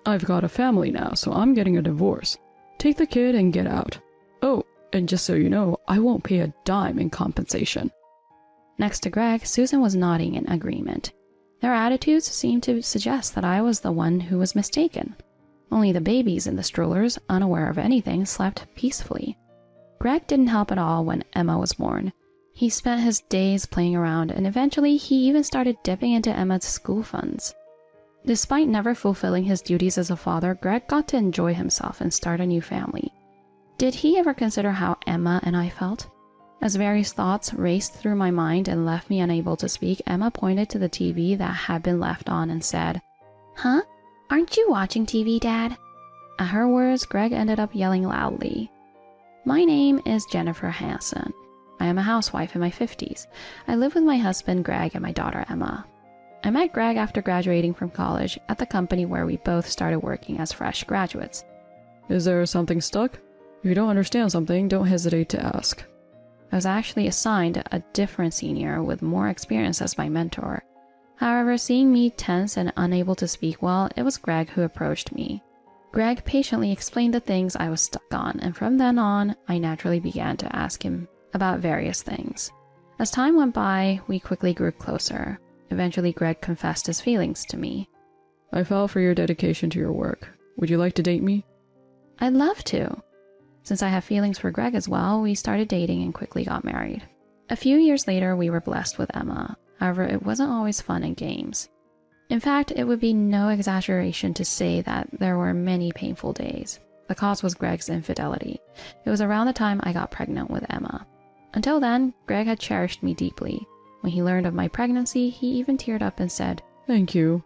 I've got a family now, so I'm getting a divorce. Take the kid and get out. Oh, and just so you know, I won't pay a dime in compensation." Next to Greg, Susan was nodding in agreement. Their attitudes seemed to suggest that I was the one who was mistaken. Only the babies in the strollers, unaware of anything, slept peacefully. Greg didn't help at all when Emma was born. He spent his days playing around, and eventually he even started dipping into Emma's school funds. Despite never fulfilling his duties as a father, Greg got to enjoy himself and start a new family. Did he ever consider how Emma and I felt? As various thoughts raced through my mind and left me unable to speak, Emma pointed to the TV that had been left on and said, "Huh? Aren't you watching TV, Dad?" At her words, Greg ended up yelling loudly. My name is Jennifer Hansen. I am a housewife in my 50s. I live with my husband, Greg, and my daughter, Emma. I met Greg after graduating from college at the company where we both started working as fresh graduates. "Is there something stuck? If you don't understand something, don't hesitate to ask." I was actually assigned a different senior with more experience as my mentor. However, seeing me tense and unable to speak well, it was Greg who approached me. Greg patiently explained the things I was stuck on, and from then on, I naturally began to ask him about various things. As time went by, we quickly grew closer. Eventually, Greg confessed his feelings to me. "I fell for your dedication to your work. Would you like to date me?" "I'd love to." Since I have feelings for Greg as well, we started dating and quickly got married. A few years later, we were blessed with Emma. However, it wasn't always fun and games. In fact, it would be no exaggeration to say that there were many painful days. The cause was Greg's infidelity. It was around the time I got pregnant with Emma. Until then, Greg had cherished me deeply. When he learned of my pregnancy, he even teared up and said, "Thank you."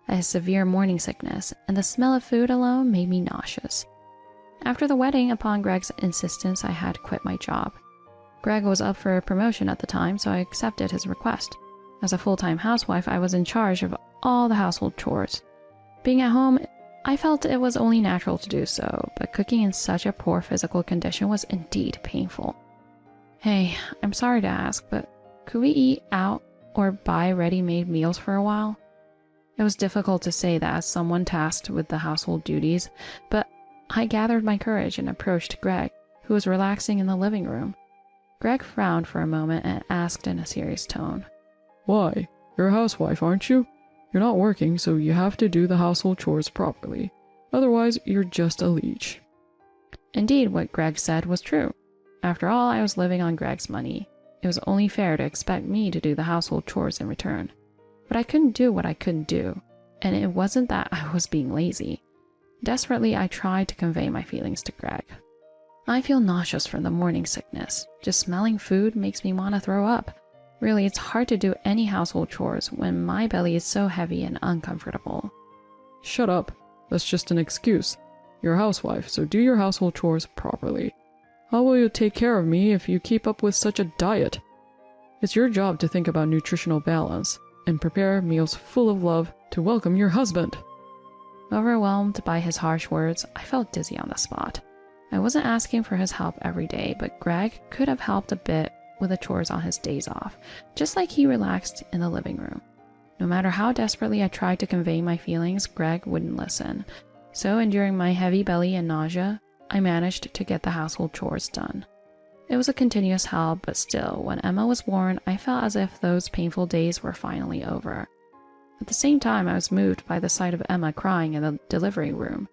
I had severe morning sickness, and the smell of food alone made me nauseous. After the wedding, upon Greg's insistence, I had quit my job. Greg was up for a promotion at the time, so I accepted his request. As a full-time housewife, I was in charge of all the household chores. Being at home, I felt it was only natural to do so, but cooking in such a poor physical condition was indeed painful. Hey, I'm sorry to ask, but could we eat out or buy ready-made meals for a while? It was difficult to say that as someone tasked with the household duties, but I gathered my courage and approached Greg, who was relaxing in the living room. Greg frowned for a moment and asked in a serious tone, "Why? You're a housewife, aren't you? You're not working, so you have to do the household chores properly. Otherwise, you're just a leech." Indeed, what Greg said was true. After all, I was living on Greg's money. It was only fair to expect me to do the household chores in return. But I couldn't do what I couldn't do, and it wasn't that I was being lazy. Desperately, I tried to convey my feelings to Greg. "I feel nauseous from the morning sickness. Just smelling food makes me want to throw up. Really, it's hard to do any household chores when my belly is so heavy and uncomfortable." "Shut up. That's just an excuse. You're a housewife, so do your household chores properly. How will you take care of me if you keep up with such a diet? It's your job to think about nutritional balance and prepare meals full of love to welcome your husband." Overwhelmed by his harsh words, I felt dizzy on the spot. I wasn't asking for his help every day, but Greg could have helped a bit with the chores on his days off, just like he relaxed in the living room. No matter how desperately I tried to convey my feelings, Greg wouldn't listen. So, enduring my heavy belly and nausea, I managed to get the household chores done. It was a continuous hell, but still, when Emma was born, I felt as if those painful days were finally over. At the same time, I was moved by the sight of Emma crying in the delivery room.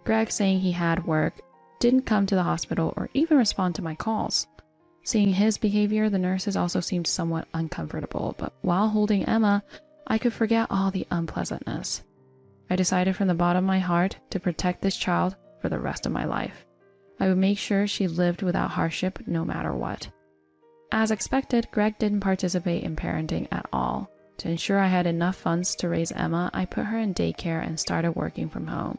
Greg saying he had work, didn't come to the hospital or even respond to my calls. Seeing his behavior, the nurses also seemed somewhat uncomfortable, but while holding Emma, I could forget all the unpleasantness. I decided from the bottom of my heart to protect this child for the rest of my life. I would make sure she lived without hardship no matter what. As expected, Greg didn't participate in parenting at all. To ensure I had enough funds to raise Emma, I put her in daycare and started working from home.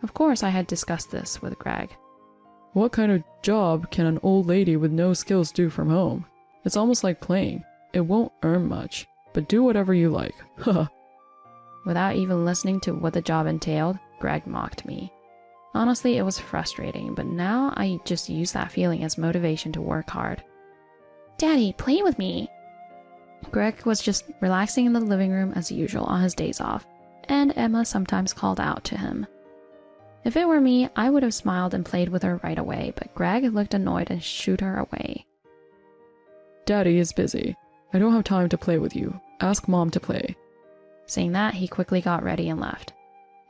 Of course, I had discussed this with Greg. "What kind of job can an old lady with no skills do from home? It's almost like playing. It won't earn much, but do whatever you like." Haha. Without even listening to what the job entailed, Greg mocked me. Honestly, it was frustrating, but now I just use that feeling as motivation to work hard. "Daddy, play with me." Greg was just relaxing in the living room as usual on his days off. and Emma sometimes called out to him. If it were me, I would have smiled and played with her right away, but Greg looked annoyed and shooed her away. Daddy is busy. I don't have time to play with you. Ask Mom to play. Saying that, he quickly got ready and left.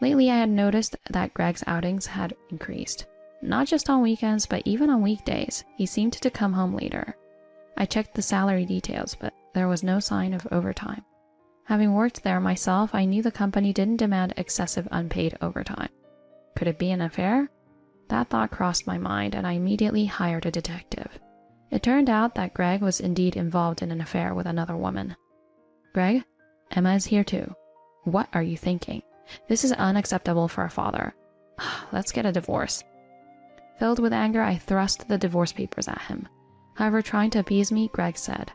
Lately, I had noticed that Greg's outings had increased. Not just on weekends, but even on weekdays, he seemed to come home later. I checked the salary details, but there was no sign of overtime. Having worked there myself, I knew the company didn't demand excessive unpaid overtime. Could it be an affair? That thought crossed my mind, and I immediately hired a detective. It turned out that Greg was indeed involved in an affair with another woman. Greg, Emma is here too. What are you thinking? This is unacceptable for a father. Let's get a divorce. Filled with anger, I thrust the divorce papers at him. However, trying to appease me, Greg said,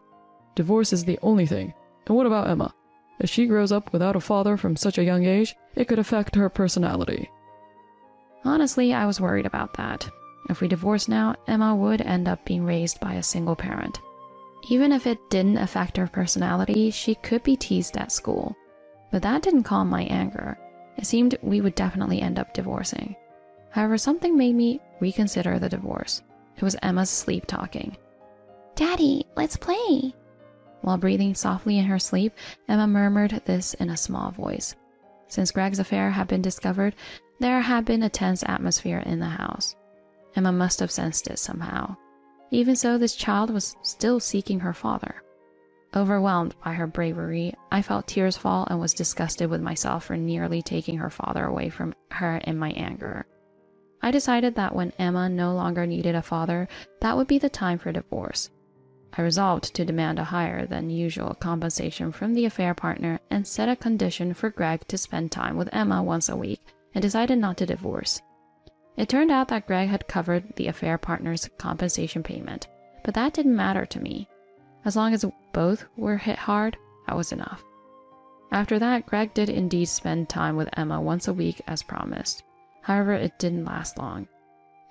Divorce is the only thing. And what about Emma? If she grows up without a father from such a young age, it could affect her personality. Honestly, I was worried about that. If we divorced now, Emma would end up being raised by a single parent. Even if it didn't affect her personality, she could be teased at school. But that didn't calm my anger. It seemed we would definitely end up divorcing. However, something made me reconsider the divorce. It was Emma's sleep talking. Daddy, let's play. While breathing softly in her sleep, Emma murmured this in a small voice. Since Greg's affair had been discovered, there had been a tense atmosphere in the house. Emma must have sensed it somehow. Even so, this child was still seeking her father. Overwhelmed by her bravery, I felt tears fall and was disgusted with myself for nearly taking her father away from her in my anger. I decided that when Emma no longer needed a father, that would be the time for divorce. I resolved to demand a higher than usual compensation from the affair partner and set a condition for Greg to spend time with Emma once a week, and decided not to divorce. It turned out that Greg had covered the affair partner's compensation payment, but that didn't matter to me. As long as both were hit hard, that was enough. After that, Greg did indeed spend time with Emma once a week as promised. However, it didn't last long.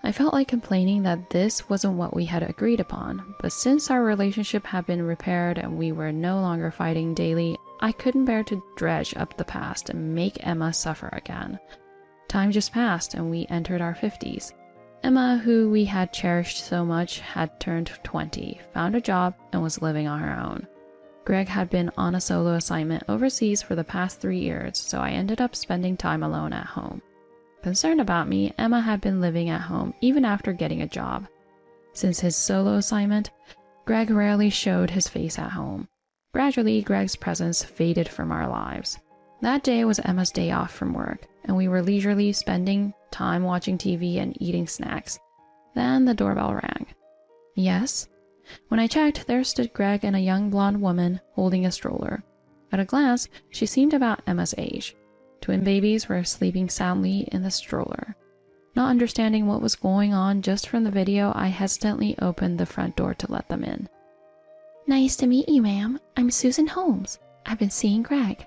I felt like complaining that this wasn't what we had agreed upon, but since our relationship had been repaired and we were no longer fighting daily, I couldn't bear to dredge up the past and make Emma suffer again. Time just passed and we entered our 50s. Emma, who we had cherished so much, had turned 20, found a job, and was living on her own. Greg had been on a solo assignment overseas for the past 3 years, so I ended up spending time alone at home. Concerned about me, Emma had been living at home even after getting a job. Since his solo assignment, Greg rarely showed his face at home. Gradually, Greg's presence faded from our lives. That day was Emma's day off from work, and we were leisurely spending time watching TV and eating snacks. Then the doorbell rang. Yes? When I checked, there stood Greg and a young blonde woman holding a stroller. At a glance, she seemed about Emma's age. Twin babies were sleeping soundly in the stroller. Not understanding what was going on just from the video, I hesitantly opened the front door to let them in. Nice to meet you, ma'am. I'm Susan Holmes. I've been seeing Greg.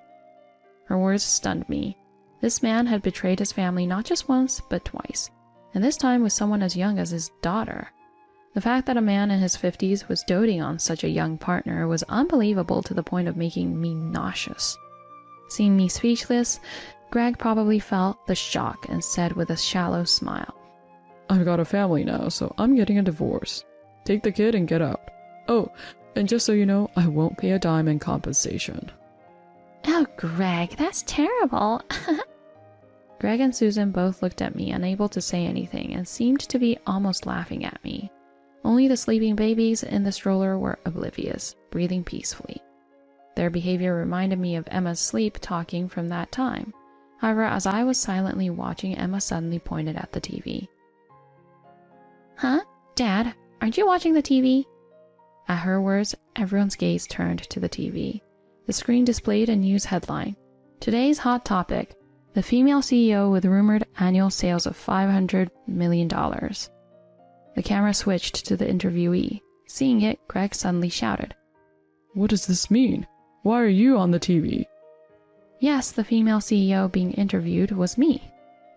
Her words stunned me. This man had betrayed his family not just once, but twice, and this time with someone as young as his daughter. The fact that a man in his 50s was doting on such a young partner was unbelievable to the point of making me nauseous. Seeing me speechless, Greg probably felt the shock and said with a shallow smile, I've got a family now, so I'm getting a divorce. Take the kid and get out. Oh, and just so you know, I won't pay a dime in compensation. Oh, Greg, that's terrible. Greg and Susan both looked at me, unable to say anything, and seemed to be almost laughing at me. Only the sleeping babies in the stroller were oblivious, breathing peacefully. Their behavior reminded me of Emma's sleep talking from that time. However, as I was silently watching, Emma suddenly pointed at the TV. Huh? Dad, aren't you watching the TV? At her words, everyone's gaze turned to the TV. The screen displayed a news headline. Today's hot topic, the female CEO with rumored annual sales of $500 million. The camera switched to the interviewee. Seeing it, Greg suddenly shouted, What does this mean? Why are you on the TV? Yes, the female CEO being interviewed was me.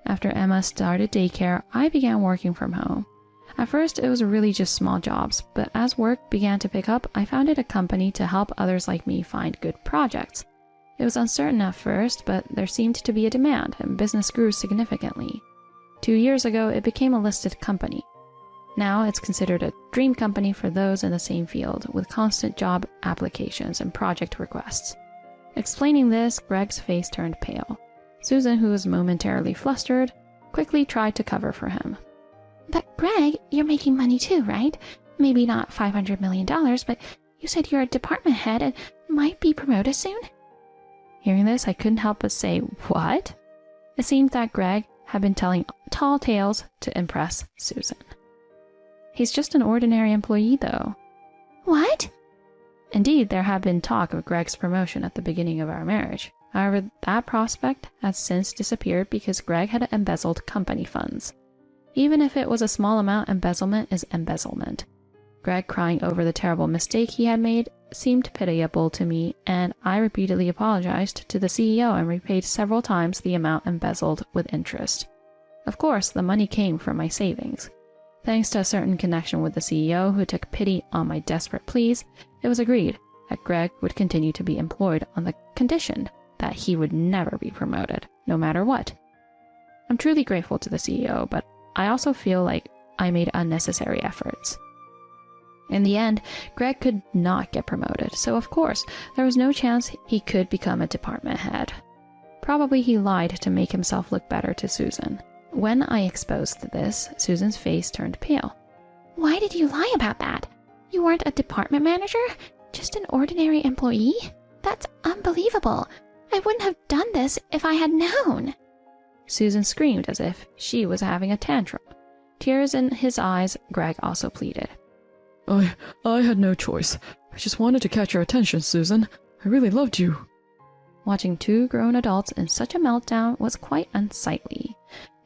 After Emma started daycare, I began working from home. At first, it was really just small jobs, but as work began to pick up, I founded a company to help others like me find good projects. It was uncertain at first, but there seemed to be a demand, and business grew significantly. 2 years ago, it became a listed company. Now it's considered a dream company for those in the same field, with constant job applications and project requests. Explaining this, Greg's face turned pale. Susan, who was momentarily flustered, quickly tried to cover for him. But Greg, you're making money too, right? Maybe not $500 million, but you said you're a department head and might be promoted soon? Hearing this, I couldn't help but say, "What?" It seemed that Greg had been telling tall tales to impress Susan. He's just an ordinary employee, though. What? Indeed, there had been talk of Greg's promotion at the beginning of our marriage. However, that prospect has since disappeared because Greg had embezzled company funds. Even if it was a small amount, embezzlement is embezzlement. Greg crying over the terrible mistake he had made seemed pitiable to me, and I repeatedly apologized to the CEO and repaid several times the amount embezzled with interest. Of course, the money came from my savings. Thanks to a certain connection with the CEO who took pity on my desperate pleas, it was agreed that Greg would continue to be employed on the condition that he would never be promoted, no matter what. I'm truly grateful to the CEO, but I also feel like I made unnecessary efforts. In the end, Greg could not get promoted, so of course, there was no chance he could become a department head. Probably he lied to make himself look better to Susan. When I exposed this, Susan's face turned pale. Why did you lie about that? You weren't a department manager? Just an ordinary employee? That's unbelievable. I wouldn't have done this if I had known. Susan screamed as if she was having a tantrum. Tears in his eyes, Greg also pleaded. I had no choice. I just wanted to catch your attention, Susan. I really loved you. Watching two grown adults in such a meltdown was quite unsightly.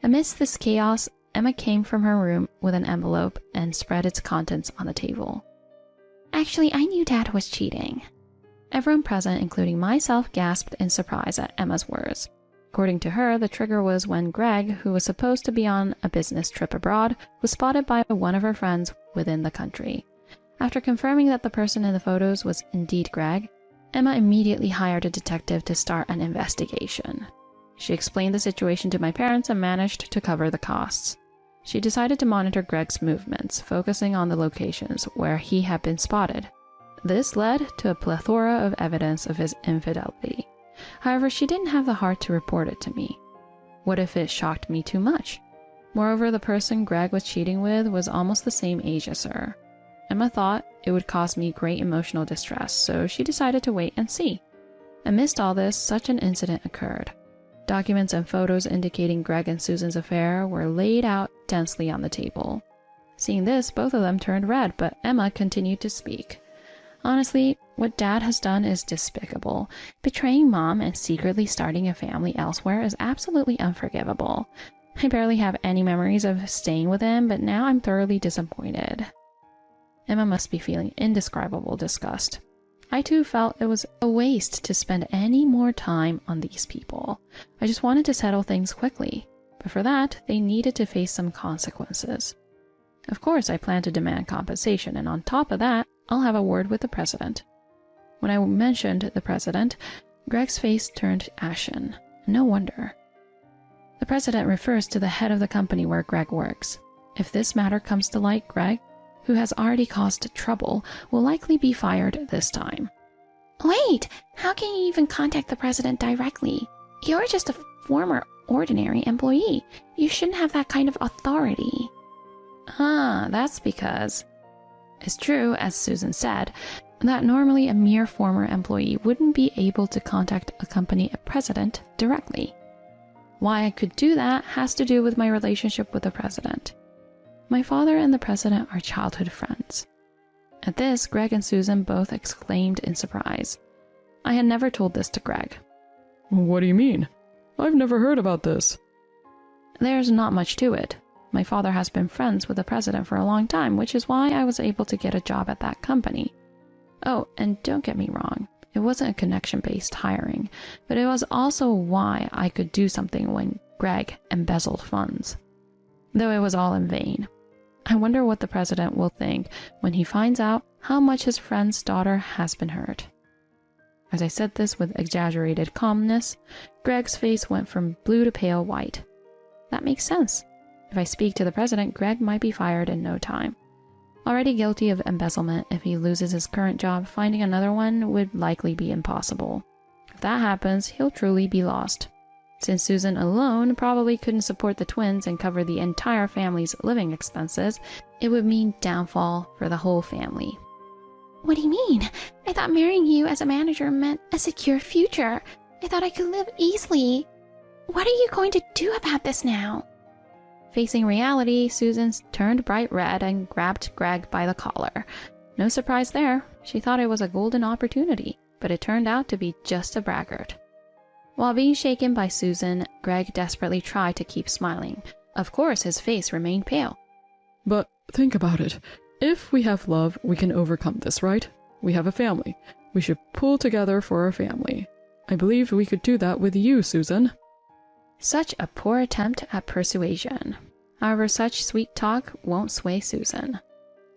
Amidst this chaos, Emma came from her room with an envelope and spread its contents on the table. Actually, I knew Dad was cheating. Everyone present, including myself, gasped in surprise at Emma's words. According to her, the trigger was when Greg, who was supposed to be on a business trip abroad, was spotted by one of her friends within the country. After confirming that the person in the photos was indeed Greg, Emma immediately hired a detective to start an investigation. She explained the situation to my parents and managed to cover the costs. She decided to monitor Greg's movements, focusing on the locations where he had been spotted. This led to a plethora of evidence of his infidelity. However, she didn't have the heart to report it to me. What if it shocked me too much? Moreover, the person Greg was cheating with was almost the same age as her. Emma thought it would cause me great emotional distress, so she decided to wait and see. Amidst all this, such an incident occurred. Documents and photos indicating Greg and Susan's affair were laid out densely on the table. Seeing this, both of them turned red, but Emma continued to speak. Honestly, what Dad has done is despicable. Betraying Mom and secretly starting a family elsewhere is absolutely unforgivable. I barely have any memories of staying with him, but now I'm thoroughly disappointed. Emma must be feeling indescribable disgust. I too felt it was a waste to spend any more time on these people. I just wanted to settle things quickly, but for that, they needed to face some consequences. Of course, I plan to demand compensation, and on top of that, I'll have a word with the president. When I mentioned the president, Greg's face turned ashen. No wonder. The president refers to the head of the company where Greg works. If this matter comes to light, Greg, who has already caused trouble, will likely be fired this time. Wait, how can you even contact the president directly? You're just a former ordinary employee. You shouldn't have that kind of authority. That's because it's true, as Susan said, that normally a mere former employee wouldn't be able to contact a company president directly. Why I could do that has to do with my relationship with the president. My father and the president are childhood friends. At this, Greg and Susan both exclaimed in surprise. I had never told this to Greg. What do you mean? I've never heard about this. There's not much to it. My father has been friends with the president for a long time, which is why I was able to get a job at that company. Oh, and don't get me wrong, it wasn't a connection-based hiring, but it was also why I could do something when Greg embezzled funds. Though it was all in vain. I wonder what the president will think when he finds out how much his friend's daughter has been hurt. As I said this with exaggerated calmness, Greg's face went from blue to pale white. That makes sense. If I speak to the president, Greg might be fired in no time. Already guilty of embezzlement, if he loses his current job, finding another one would likely be impossible. If that happens, he'll truly be lost. Since Susan alone probably couldn't support the twins and cover the entire family's living expenses, it would mean downfall for the whole family. What do you mean? I thought marrying you as a manager meant a secure future. I thought I could live easily. What are you going to do about this now? Facing reality, Susan turned bright red and grabbed Greg by the collar. No surprise there. She thought it was a golden opportunity, but it turned out to be just a braggart. While being shaken by Susan, Greg desperately tried to keep smiling. Of course, his face remained pale. But think about it. If we have love, we can overcome this, right? We have a family. We should pull together for our family. I believe we could do that with you, Susan. Such a poor attempt at persuasion. However, such sweet talk won't sway Susan.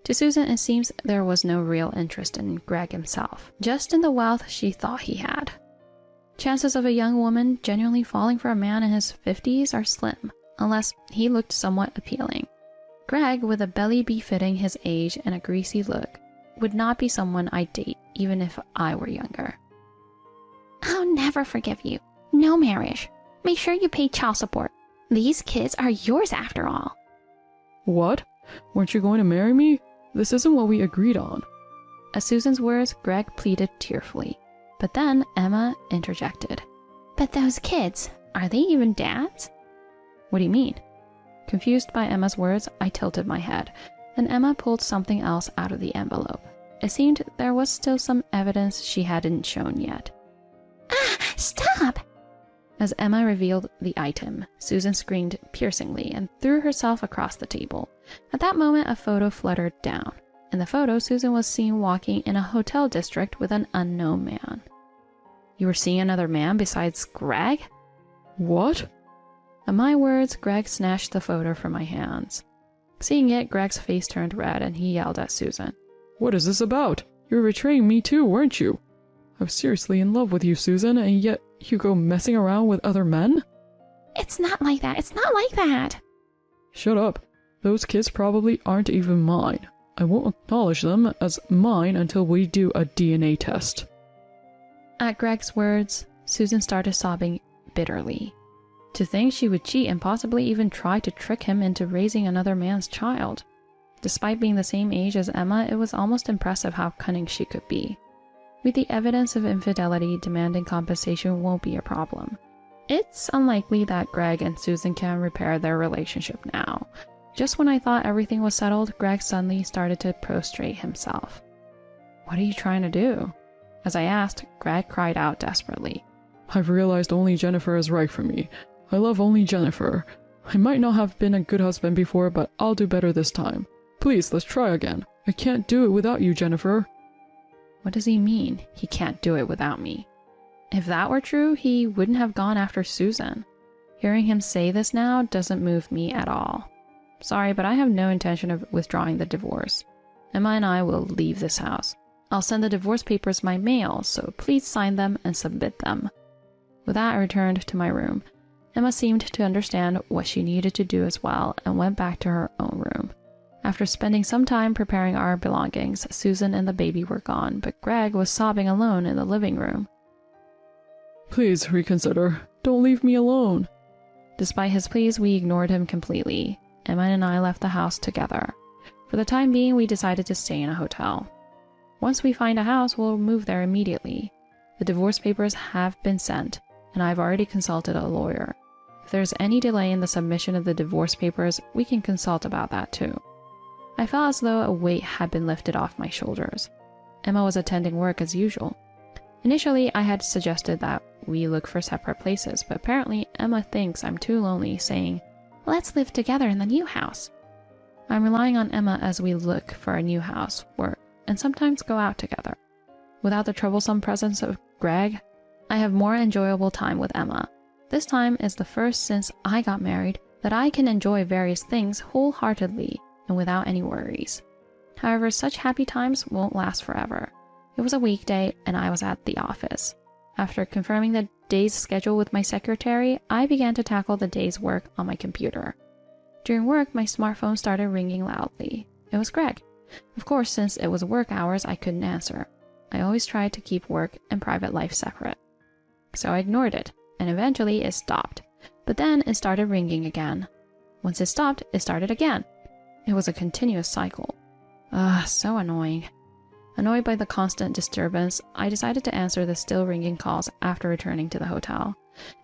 To Susan, it seems there was no real interest in Greg himself, just in the wealth she thought he had. Chances of a young woman genuinely falling for a man in his 50s are slim, unless he looked somewhat appealing. Greg, with a belly befitting his age and a greasy look, would not be someone I'd date, even if I were younger. I'll never forgive you. No marriage. Make sure you pay child support. These kids are yours after all. What? Weren't you going to marry me? This isn't what we agreed on. At Susan's words, Greg pleaded tearfully. But then Emma interjected. But those kids, are they even dads? What do you mean? Confused by Emma's words, I tilted my head. Then Emma pulled something else out of the envelope. It seemed there was still some evidence she hadn't shown yet. Ah, stop! As Emma revealed the item, Susan screamed piercingly and threw herself across the table. At that moment, a photo fluttered down. In the photo, Susan was seen walking in a hotel district with an unknown man. You were seeing another man besides Greg? What? At my words, Greg snatched the photo from my hands. Seeing it, Greg's face turned red and he yelled at Susan. What is this about? You're betraying me too, weren't you? I was seriously in love with you, Susan, and yet you go messing around with other men? It's not like that. It's not like that. Shut up. Those kids probably aren't even mine. I won't acknowledge them as mine until we do a DNA test. At Greg's words, Susan started sobbing bitterly. To think she would cheat and possibly even try to trick him into raising another man's child. Despite being the same age as Emma, it was almost impressive how cunning she could be. With the evidence of infidelity, demanding compensation won't be a problem. It's unlikely that Greg and Susan can repair their relationship now. Just when I thought everything was settled, Greg suddenly started to prostrate himself. What are you trying to do? As I asked, Greg cried out desperately. I've realized only Jennifer is right for me. I love only Jennifer. I might not have been a good husband before, but I'll do better this time. Please, let's try again. I can't do it without you, Jennifer. What does he mean, he can't do it without me? If that were true, he wouldn't have gone after Susan. Hearing him say this now doesn't move me at all. Sorry, but I have no intention of withdrawing the divorce. Emma and I will leave this house. I'll send the divorce papers by mail, so please sign them and submit them. With that, I returned to my room. Emma seemed to understand what she needed to do as well and went back to her own room. After spending some time preparing our belongings, Susan and the baby were gone, but Greg was sobbing alone in the living room. Please reconsider. Don't leave me alone. Despite his pleas, we ignored him completely. Emma and I left the house together. For the time being, we decided to stay in a hotel. Once we find a house, we'll move there immediately. The divorce papers have been sent, and I've already consulted a lawyer. If there's any delay in the submission of the divorce papers, we can consult about that too. I felt as though a weight had been lifted off my shoulders. Emma was attending work as usual. Initially, I had suggested that we look for separate places, but apparently Emma thinks I'm too lonely, saying, "Let's live together in the new house." I'm relying on Emma as we look for a new house, work, and sometimes go out together. Without the troublesome presence of Greg, I have more enjoyable time with Emma. This time is the first since I got married that I can enjoy various things wholeheartedly and without any worries. However, such happy times won't last forever. It It was a weekday and I was at the office. After confirming the day's schedule with my secretary, I began to tackle the day's work on my computer. During work, my smartphone started ringing loudly. It was Greg. Of course, since it was work hours, I couldn't answer. I always tried to keep work and private life separate. So I ignored it, and eventually it stopped. But then it started ringing again. Once it stopped, it started again. It was a continuous cycle. So annoying. Annoyed by the constant disturbance, I decided to answer the still ringing calls after returning to the hotel.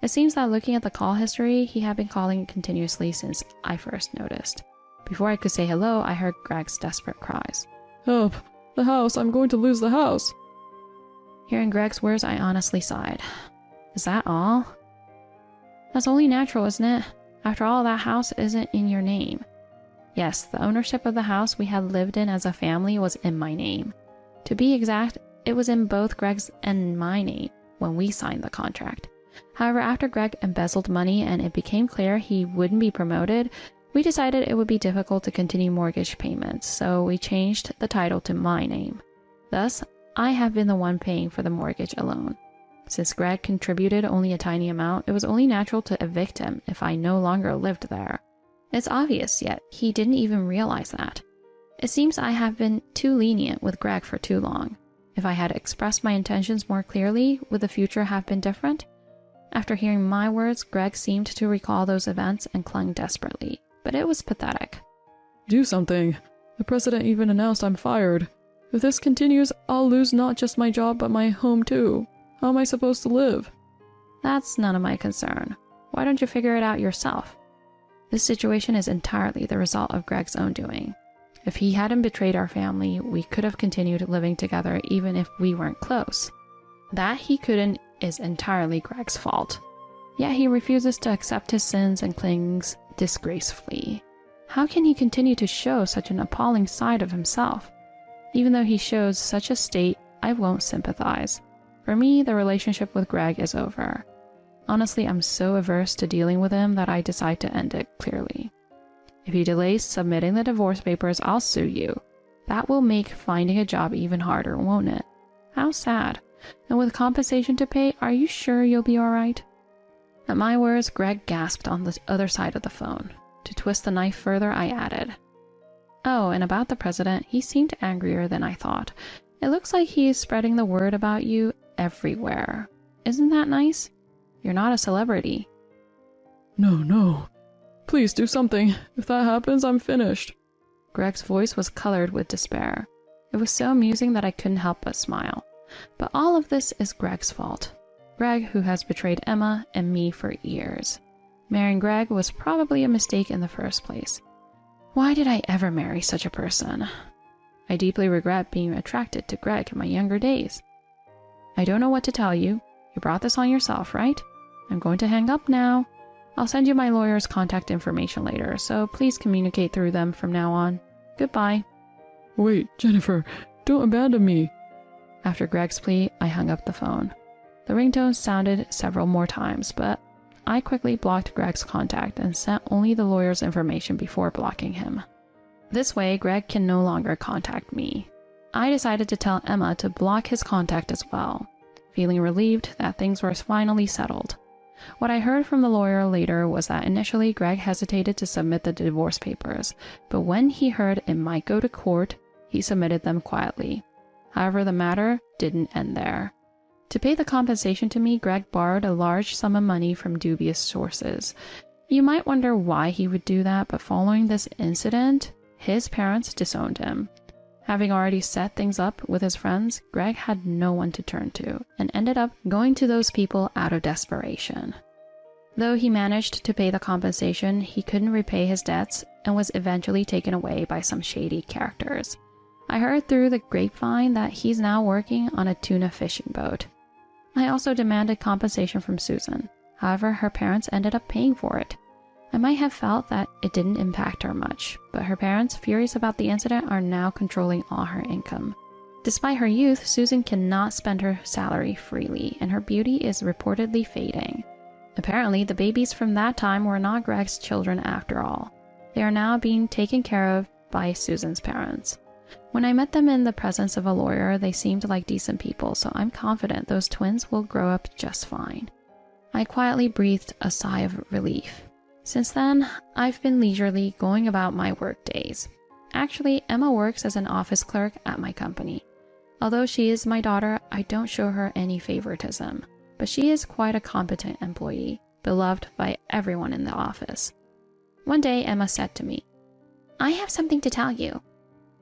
It seems that looking at the call history, he had been calling continuously since I first noticed. Before I could say hello, I heard Greg's desperate cries. Help! The house! I'm going to lose the house! Hearing Greg's words, I honestly sighed. Is that all? That's only natural, isn't it? After all, that house isn't in your name. Yes, the ownership of the house we had lived in as a family was in my name. To be exact, it was in both Greg's and my name when we signed the contract. However, after Greg embezzled money and it became clear he wouldn't be promoted, we decided it would be difficult to continue mortgage payments, so we changed the title to my name. Thus, I have been the one paying for the mortgage alone. Since Greg contributed only a tiny amount, it was only natural to evict him if I no longer lived there. It's obvious, yet he didn't even realize that. It seems I have been too lenient with Greg for too long. If I had expressed my intentions more clearly, would the future have been different? After hearing my words, Greg seemed to recall those events and clung desperately, but it was pathetic. Do something. The president even announced I'm fired. If this continues, I'll lose not just my job but my home too. How am I supposed to live? That's none of my concern. Why don't you figure it out yourself? This situation is entirely the result of Greg's own doing. If he hadn't betrayed our family, we could have continued living together even if we weren't close. That he couldn't is entirely Greg's fault. Yet he refuses to accept his sins and clings disgracefully. How can he continue to show such an appalling side of himself? Even though he shows such a state, I won't sympathize. For me, the relationship with Greg is over. Honestly, I'm so averse to dealing with him that I decide to end it clearly. If he delays submitting the divorce papers, I'll sue you. That will make finding a job even harder, won't it? How sad. And with compensation to pay, are you sure you'll be alright? At my words, Greg gasped on the other side of the phone. To twist the knife further, I added, "Oh, and about the president, he seemed angrier than I thought. It looks like he is spreading the word about you everywhere. Isn't that nice? You're not a celebrity." No. Please do something. If that happens, I'm finished. Greg's voice was colored with despair. It was so amusing that I couldn't help but smile. But all of this is Greg's fault. Greg, who has betrayed Emma and me for years. Marrying Greg was probably a mistake in the first place. Why did I ever marry such a person? I deeply regret being attracted to Greg in my younger days. I don't know what to tell you. You brought this on yourself, right? I'm going to hang up now. I'll send you my lawyer's contact information later, so please communicate through them from now on. Goodbye. Wait, Jennifer, don't abandon me. After Greg's plea, I hung up the phone. The ringtone sounded several more times, but I quickly blocked Greg's contact and sent only the lawyer's information before blocking him. This way, Greg can no longer contact me. I decided to tell Emma to block his contact as well, feeling relieved that things were finally settled. What I heard from the lawyer later was that initially Greg hesitated to submit the divorce papers, but when he heard it might go to court, he submitted them quietly. However, the matter didn't end there. To pay the compensation to me, Greg borrowed a large sum of money from dubious sources. You might wonder why he would do that, but following this incident, his parents disowned him. Having already set things up with his friends, Greg had no one to turn to, and ended up going to those people out of desperation. Though he managed to pay the compensation, he couldn't repay his debts and was eventually taken away by some shady characters. I heard through the grapevine that he's now working on a tuna fishing boat. I also demanded compensation from Susan. However, her parents ended up paying for it. I might have felt that it didn't impact her much, but her parents, furious about the incident, are now controlling all her income. Despite her youth, Susan cannot spend her salary freely, and her beauty is reportedly fading. Apparently, the babies from that time were not Greg's children after all. They are now being taken care of by Susan's parents. When I met them in the presence of a lawyer, they seemed like decent people, so I'm confident those twins will grow up just fine. I quietly breathed a sigh of relief. Since then, I've been leisurely going about my work days. Actually, Emma works as an office clerk at my company. Although she is my daughter, I don't show her any favoritism, but she is quite a competent employee, beloved by everyone in the office. One day, Emma said to me, "I have something to tell you."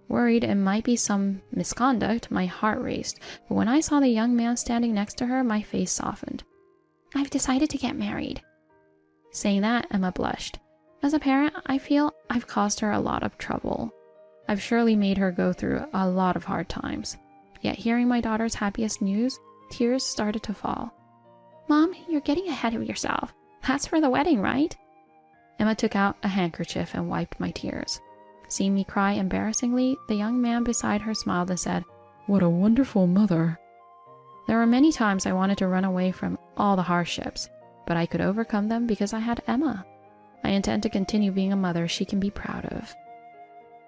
Worried it might be some misconduct, my heart raced, but when I saw the young man standing next to her, my face softened. "I've decided to get married." Saying that, Emma blushed. As a parent, I feel I've caused her a lot of trouble. I've surely made her go through a lot of hard times. Yet hearing my daughter's happiest news, tears started to fall. "Mom, you're getting ahead of yourself. That's for the wedding, right?" Emma took out a handkerchief and wiped my tears. Seeing me cry embarrassingly, the young man beside her smiled and said, "What a wonderful mother." "There were many times I wanted to run away from all the hardships, but I could overcome them because I had Emma. I intend to continue being a mother she can be proud of."